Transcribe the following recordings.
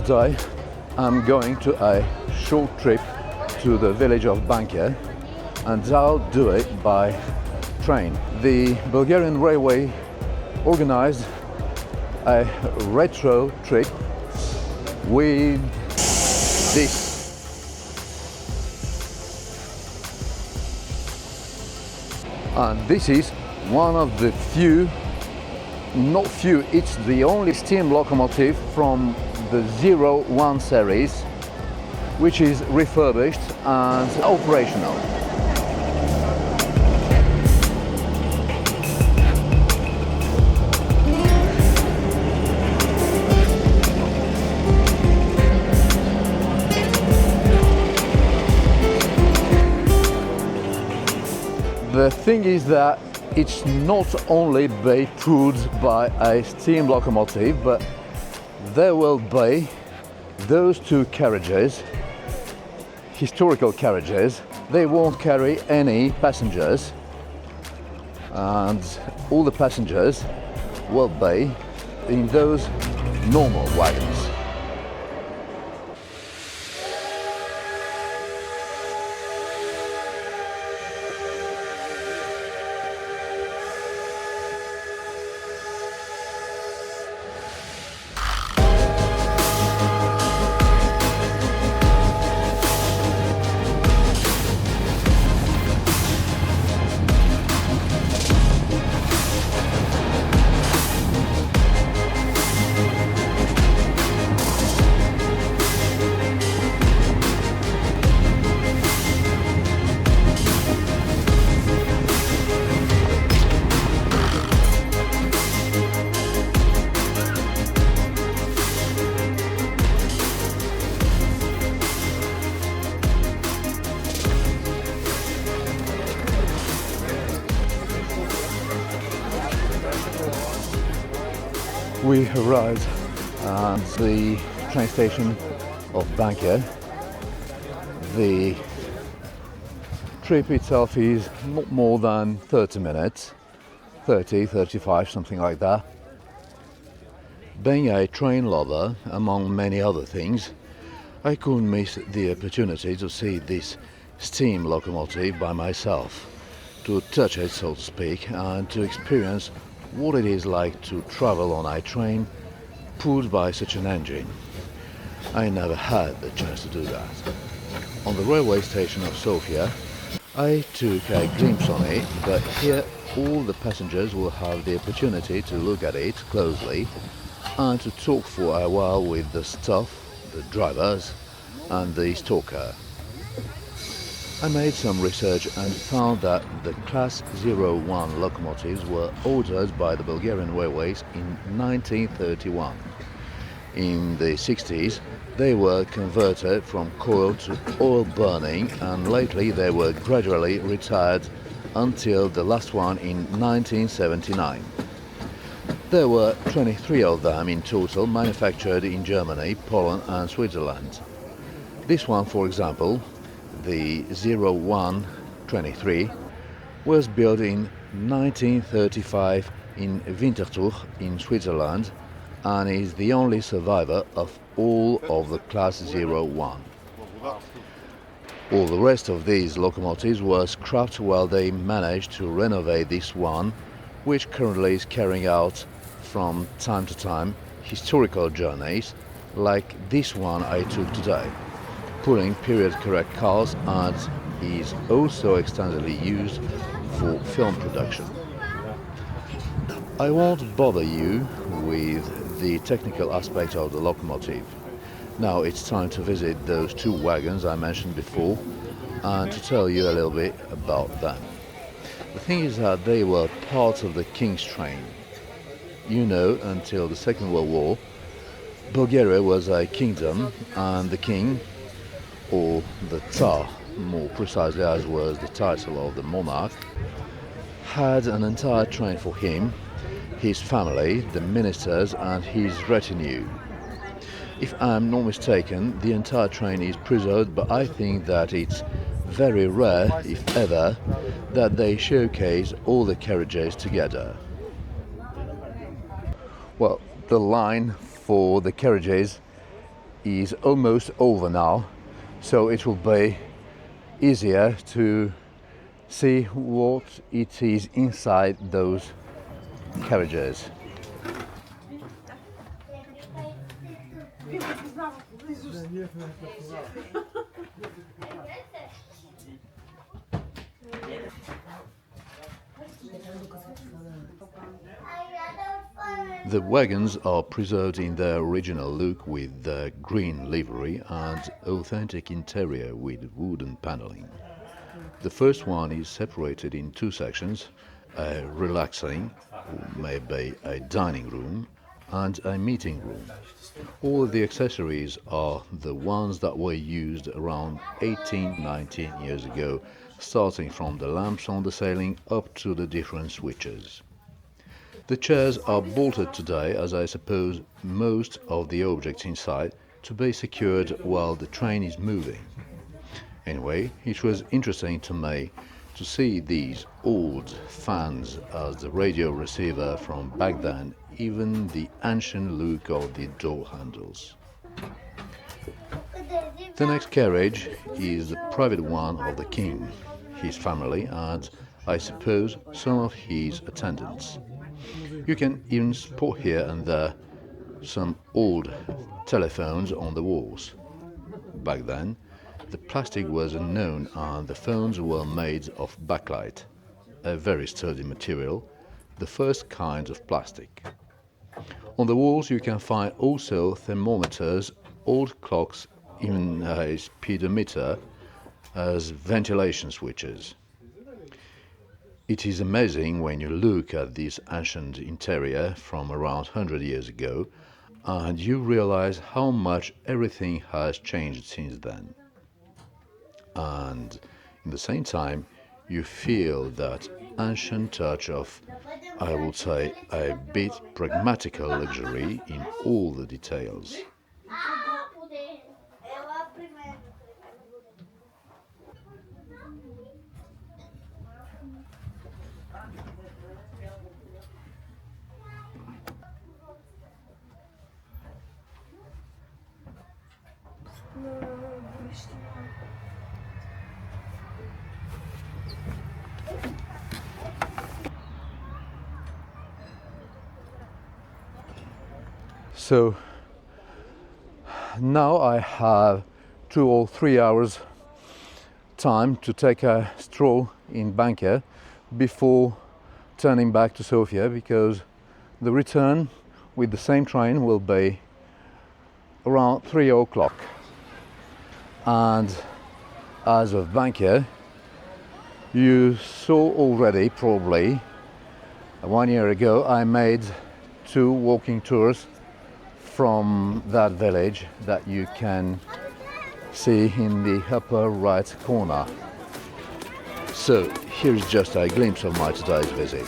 Today I'm going to a short trip to the village of Bankia, and I'll do it by train. The Bulgarian Railway organized a retro trip with this. And this is one of the few, not few, it's the only steam locomotive from the 01 series which is refurbished and operational. The thing is that it's not only be pulled by a steam locomotive, but there will be those two carriages, historical carriages. They won't carry any passengers, and all the passengers will be in those normal wagons. We arrived at the train station of Bankia. The trip itself is not more than 30 minutes, 30, 35, something like that. Being a train lover, among many other things, I couldn't miss the opportunity to see this steam locomotive by myself, to touch it, so to speak, and to experience what it is like to travel on a train pulled by such an engine. I never had the chance to do that. On the railway station of Sofia, I took a glimpse on it, but here all the passengers will have the opportunity to look at it closely and to talk for a while with the staff, the drivers and the stoker. I made some research and found that the Class 01 locomotives were ordered by the Bulgarian Railways in 1931. In the 60s, they were converted from coal to oil burning, and lately they were gradually retired until the last one in 1979. There were 23 of them in total, manufactured in Germany, Poland and Switzerland. This one, for example, the 0123, was built in 1935 in Winterthur in Switzerland and is the only survivor of all of the Class 01. All the rest of these locomotives were scrapped while they managed to renovate this one, which currently is carrying out from time to time historical journeys like this one I took today, pulling period-correct cars, and is also extensively used for film production. I won't bother you with the technical aspect of the locomotive. Now it's time to visit those two wagons I mentioned before and to tell you a little bit about them. The thing is that they were part of the King's train. You know, until the Second World War, Bulgaria was a kingdom, and the king, or the Tsar, more precisely, as was the title of the monarch, had an entire train for him, his family, the ministers and his retinue. If I'm not mistaken, the entire train is preserved, but I think that it's very rare, if ever, that they showcase all the carriages together. Well, the line for the carriages is almost over now, so it will be easier to see what it is inside those carriages. The wagons are preserved in their original look with the green livery and authentic interior with wooden paneling. The first one is separated in two sections, a relaxing, or maybe a dining room, and a meeting room. All of the accessories are the ones that were used around 18-19 years ago, starting from the lamps on the ceiling up to the different switches. The chairs are bolted today, as I suppose most of the objects inside, to be secured while the train is moving. Anyway, it was interesting to me to see these old fans as the radio receiver from back then, even the ancient look of the door handles. The next carriage is the private one of the king, his family, and I suppose some of his attendants. You can even spot here and there some old telephones on the walls. Back then, the plastic was unknown and the phones were made of bakelite, a very sturdy material, the first kind of plastic. On the walls you can find also thermometers, old clocks, even a speedometer as ventilation switches. It is amazing when you look at this ancient interior from around 100 years ago and you realize how much everything has changed since then. And in the same time, you feel that ancient touch of, I would say, a bit pragmatical luxury in all the details. So now I have 2 or 3 hours time to take a stroll in Bankia before turning back to Sofia, because the return with the same train will be around 3 o'clock. And as of Bankia, you saw already probably 1 year ago I made 2 walking tours from that village that you can see in the upper right corner. So here's just a glimpse of my today's visit.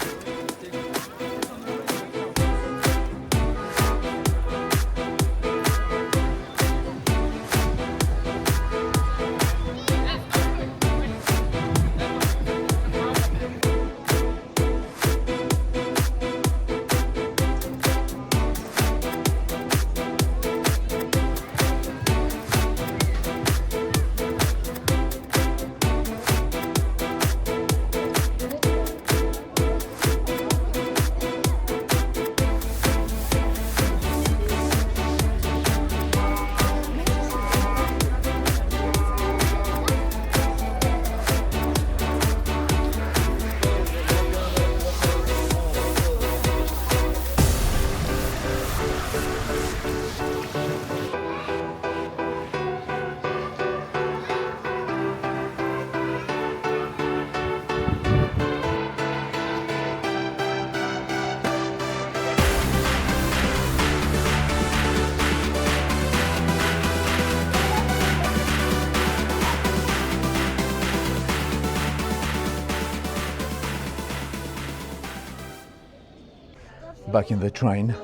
Back in the train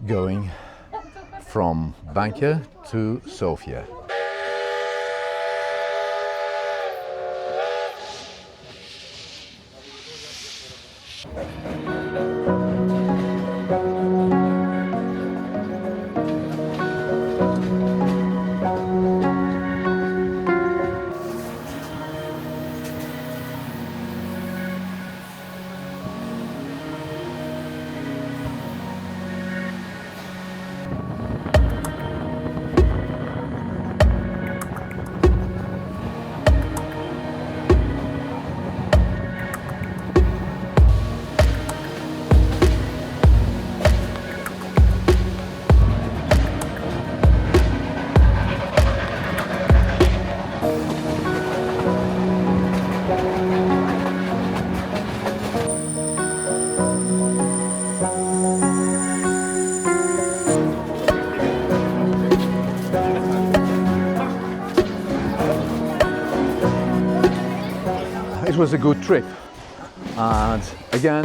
going from Bankia to Sofia. was a good trip, and again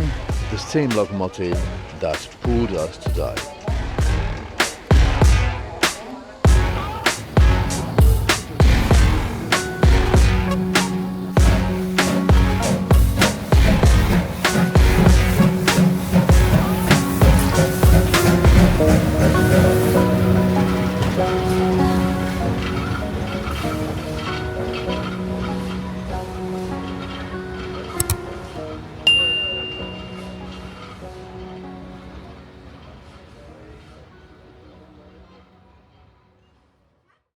the steam locomotive that pulled us today.